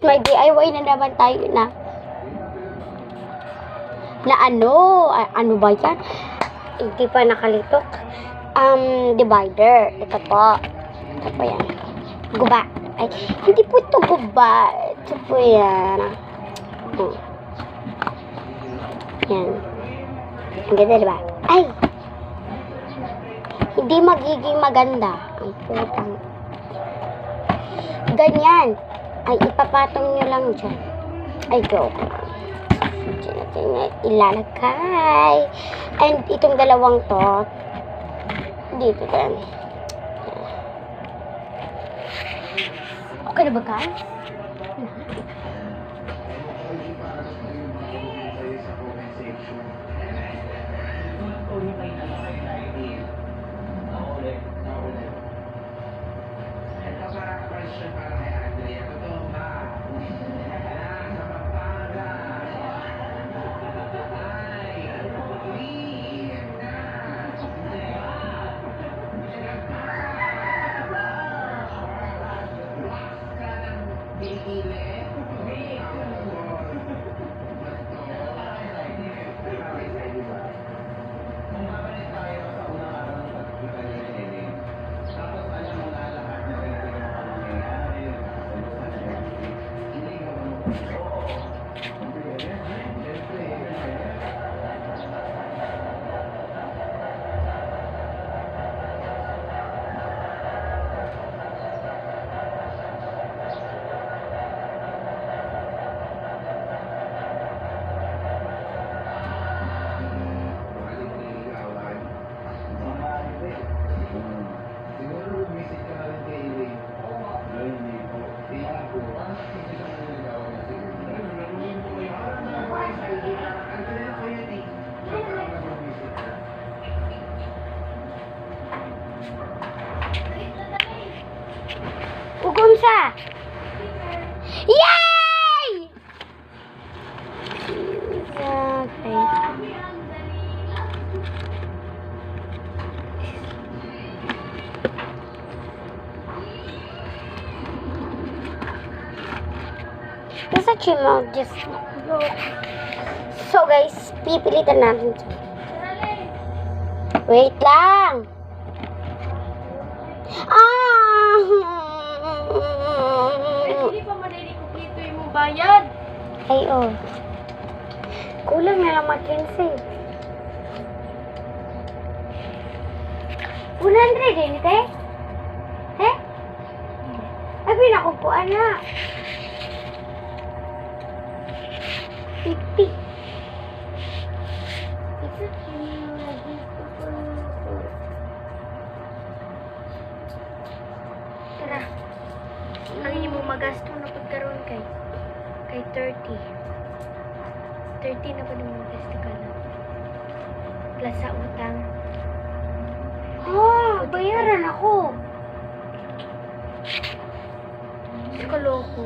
May DIY na naman tayo na ano ba yan? Hindi pa nakalitok. Divider. Ito po yan. Guba. Ay, hindi po ito guba. Ito po yan. Yan. Ang ganda, diba? Ay! Hindi magiging maganda. Ang putang. Ganyan. Ay, ipapatong nyo lang dyan. Ay, joke lang. Diyan natin ilalagay. And itong dalawang to, dito din. Okay na ba ka? Ugunsa! Yay! Okay. Nasa chimo, just look. So guys, pipilitan natin ito. Wait lang! Hindi pa manilikuplito yung bayad. Ay, oh. Kulang na lang mag-15. 100 din, te? Eh? Ay, pinakupuan na. 50. Tara. Ang inyo mo magasto na pagkaroon kay 30. 30 na pa din mo magasto ka na. Plus sa utang. Bayaran ako. Kaloko.